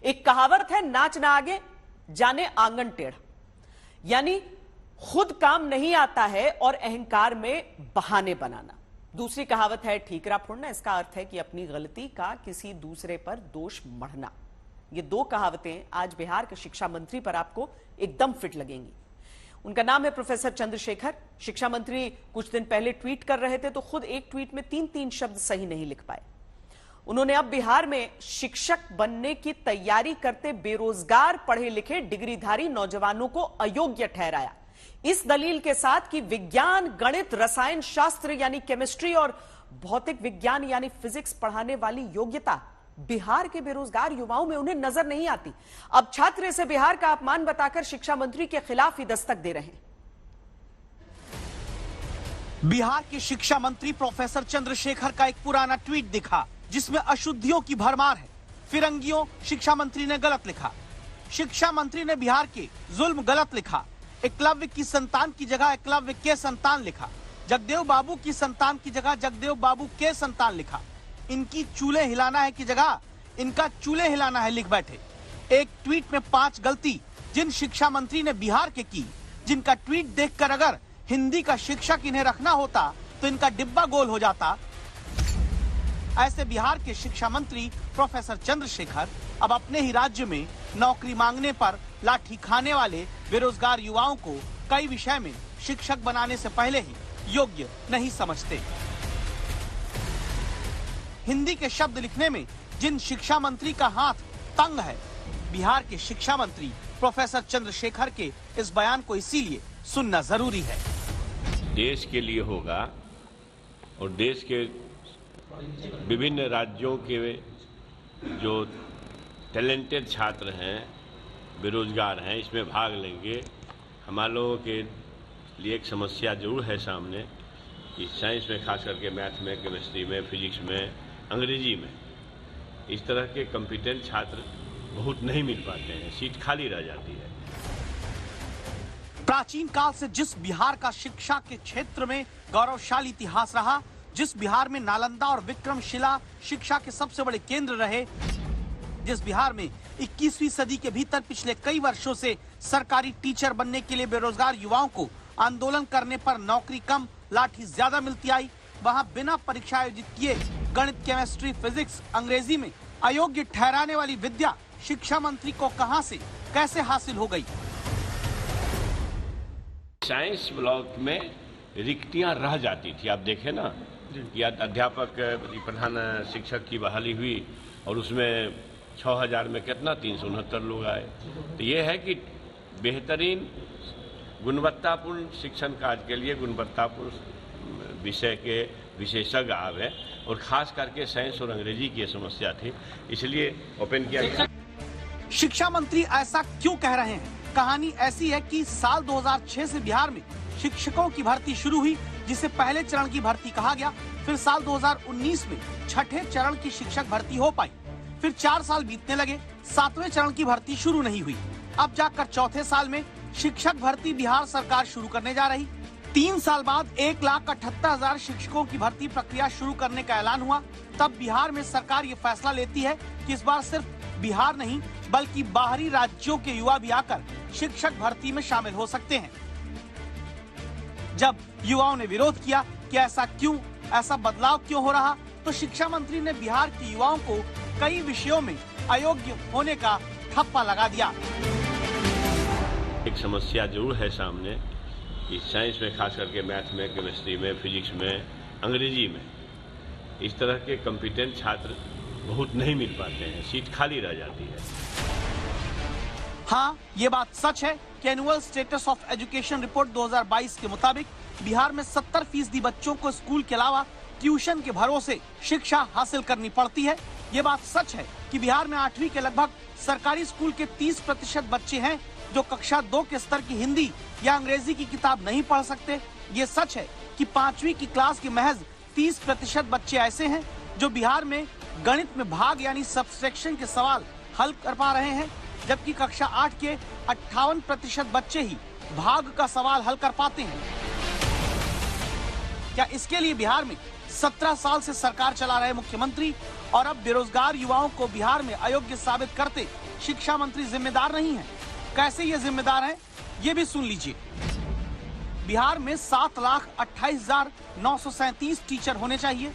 एक कहावत है, नाच ना आगे जाने आंगन टेढ़ा, यानी खुद काम नहीं आता है और अहंकार में बहाने बनाना। दूसरी कहावत है, ठीकरा फोड़ना। इसका अर्थ है कि अपनी गलती का किसी दूसरे पर दोष मढ़ना। ये दो कहावतें आज बिहार के शिक्षा मंत्री पर आपको एकदम फिट लगेंगी। उनका नाम है प्रोफेसर चंद्रशेखर। शिक्षा मंत्री कुछ दिन पहले ट्वीट कर रहे थे तो खुद एक ट्वीट में 3-3 शब्द सही नहीं लिख पाए। उन्होंने अब बिहार में शिक्षक बनने की तैयारी करते बेरोजगार पढ़े लिखे डिग्रीधारी नौजवानों को अयोग्य ठहराया, इस दलील के साथ कि विज्ञान, गणित, रसायन शास्त्र यानी केमिस्ट्री और भौतिक विज्ञान यानी फिजिक्स पढ़ाने वाली योग्यता बिहार के बेरोजगार युवाओं में उन्हें नजर नहीं आती। अब छात्र इसे बिहार का अपमान बताकर शिक्षा मंत्री के खिलाफ ही दस्तक दे रहे हैं। बिहार के शिक्षा मंत्री प्रोफेसर चंद्रशेखर का एक पुराना ट्वीट दिखा जिसमें अशुद्धियों की भरमार है। फिरंगियों शिक्षा मंत्री ने गलत लिखा। शिक्षा मंत्री ने बिहार के जुल्म गलत लिखा। एकलव्य की संतान की जगह एकलव्य के संतान लिखा। जगदेव बाबू की संतान की जगह जगदेव बाबू के संतान लिखा। इनकी चूल्हे हिलाना है की जगह इनका चूल्हे हिलाना है लिख बैठे। एक ट्वीट में 5 गलती जिन शिक्षा मंत्री ने बिहार के की, जिनका ट्वीट देखकर अगर हिंदी का शिक्षक इन्हें रखना होता तो इनका डिब्बा गोल हो जाता। ऐसे बिहार के शिक्षा मंत्री प्रोफेसर चंद्रशेखर अब अपने ही राज्य में नौकरी मांगने पर लाठी खाने वाले बेरोजगार युवाओं को कई विषय में शिक्षक बनाने से पहले ही योग्य नहीं समझते। हिंदी के शब्द लिखने में जिन शिक्षा मंत्री का हाथ तंग है, बिहार के शिक्षा मंत्री प्रोफेसर चंद्रशेखर के इस बयान को इसीलिए सुनना जरूरी है। देश के लिए होगा और देश के विभिन्न राज्यों के जो टैलेंटेड छात्र हैं, बेरोजगार हैं, इसमें भाग लेंगे। हमारे लोगों के लिए एक समस्या जरूर है सामने कि साइंस में, खास करके मैथ में, केमिस्ट्री में, फिजिक्स में, अंग्रेजी में इस तरह के कॉम्पिटेंट छात्र बहुत नहीं मिल पाते हैं, सीट खाली रह जाती है। प्राचीन काल से जिस बिहार का शिक्षा के क्षेत्र में गौरवशाली इतिहास रहा, जिस बिहार में नालंदा और विक्रमशिला शिक्षा के सबसे बड़े केंद्र रहे, जिस बिहार में 21वीं सदी के भीतर पिछले कई वर्षों से सरकारी टीचर बनने के लिए बेरोजगार युवाओं को आंदोलन करने पर नौकरी कम, लाठी ज्यादा मिलती आई, वहां बिना परीक्षा आयोजित किए गणित, केमिस्ट्री, फिजिक्स, अंग्रेजी में अयोग्य ठहराने वाली विद्या शिक्षा मंत्री को कहां से कैसे हासिल हो गई? साइंस ब्लॉक में रिक्तियां रह जाती थी। आप देखें ना, या अध्यापक प्रधान शिक्षक की बहाली हुई और उसमें 6000 में कितना 369 लोग आए। तो ये है कि बेहतरीन गुणवत्तापूर्ण शिक्षण कार्य के लिए गुणवत्तापूर्ण विषय के विशेषज्ञ आवे और खास करके साइंस और अंग्रेजी की समस्या थी, इसलिए ओपन किया। शिक्षा मंत्री ऐसा क्यों कह रहे हैं? कहानी ऐसी है कि साल 2006 से बिहार में शिक्षकों की भर्ती शुरू हुई, जिसे पहले चरण की भर्ती कहा गया। फिर साल 2019 में छठे चरण की शिक्षक भर्ती हो पाई। फिर 4 साल बीतने लगे, 7वें चरण की भर्ती शुरू नहीं हुई। अब जाकर चौथे साल में शिक्षक भर्ती बिहार सरकार शुरू करने जा रही। 3 साल बाद 1,78,000 शिक्षकों की भर्ती प्रक्रिया शुरू करने का ऐलान हुआ। तब बिहार में सरकार ये फैसला लेती है कि इस बार सिर्फ बिहार नहीं बल्कि बाहरी राज्यों के युवा भी आकर शिक्षक भर्ती में शामिल हो सकते हैं। जब युवाओं ने विरोध किया कि ऐसा क्यों, ऐसा बदलाव क्यों हो रहा, तो शिक्षा मंत्री ने बिहार के युवाओं को कई विषयों में अयोग्य होने का ठप्पा लगा दिया। एक समस्या जरूर है सामने कि साइंस में, खास करके मैथ में, केमिस्ट्री में, फिजिक्स में, अंग्रेजी में इस तरह के कॉम्पिटेंट छात्र बहुत नहीं मिल पाते हैं, सीट खाली रह जाती है। हाँ, ये बात सच है कि annual status of education report 2022 के मुताबिक बिहार में 70% बच्चों को स्कूल के अलावा ट्यूशन के भरोसे शिक्षा हासिल करनी पड़ती है। ये बात सच है कि बिहार में 8वीं के लगभग सरकारी स्कूल के 30% बच्चे हैं जो कक्षा 2 के स्तर की हिंदी या अंग्रेजी की किताब नहीं पढ़ सकते। ये सच है कि 5वीं की क्लास के महज 30% बच्चे ऐसे हैं जो बिहार में गणित में भाग यानी सब्सट्रैक्शन के सवाल हल कर पा रहे हैं, जबकि कक्षा 8 के 58% बच्चे ही भाग का सवाल हल कर पाते हैं। क्या इसके लिए बिहार में 17 साल से सरकार चला रहे मुख्यमंत्री और अब बेरोजगार युवाओं को बिहार में अयोग्य साबित करते शिक्षा मंत्री जिम्मेदार नहीं है। कैसे ये जिम्मेदार हैं, ये भी सुन लीजिए। बिहार में 7,28,937 टीचर होने चाहिए,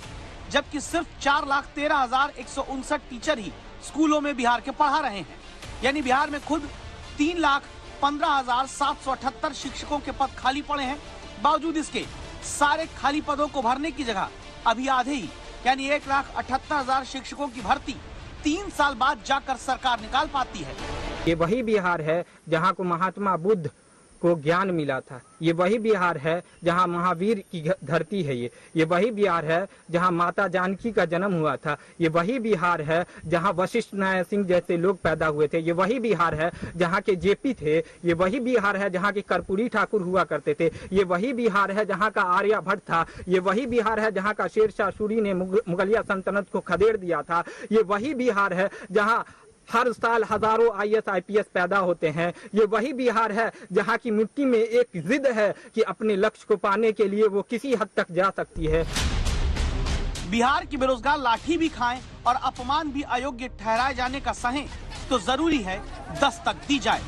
जबकि सिर्फ 4,13,159 टीचर ही स्कूलों में बिहार के पढ़ा रहे हैं। यानी बिहार में खुद 3,15,778 शिक्षकों के पद खाली पड़े हैं। बावजूद इसके सारे खाली पदों को भरने की जगह अभी आधे ही यानी 1,78,000 शिक्षकों की भर्ती 3 साल बाद जाकर सरकार निकाल पाती है। ये वही बिहार है जहाँ को महात्मा बुद्ध को ज्ञान मिला था। ये वही बिहार है जहाँ महावीर की धरती है। ये वही बिहार है जहाँ माता जानकी का जन्म हुआ था। ये वही बिहार है जहाँ वशिष्ठ नारायण सिंह जैसे लोग पैदा हुए थे। ये वही बिहार है जहाँ के जेपी थे। ये वही बिहार है जहाँ के कर्पूरी ठाकुर हुआ करते थे। ये वही बिहार है जहाँ का आर्यभट्ट था। ये वही बिहार है जहाँ का शेरशाह सूरी ने मुगलिया सल्तनत को खदेड़ दिया था। ये वही बिहार है जहाँ हर साल हजारों IAS IPS पैदा होते हैं। ये वही बिहार है जहाँ की मिट्टी में एक जिद है कि अपने लक्ष्य को पाने के लिए वो किसी हद तक जा सकती है। बिहार की बेरोजगार लाठी भी खाएं और अपमान भी अयोग्य ठहराए जाने का सहें तो जरूरी है दस्तक दी जाए।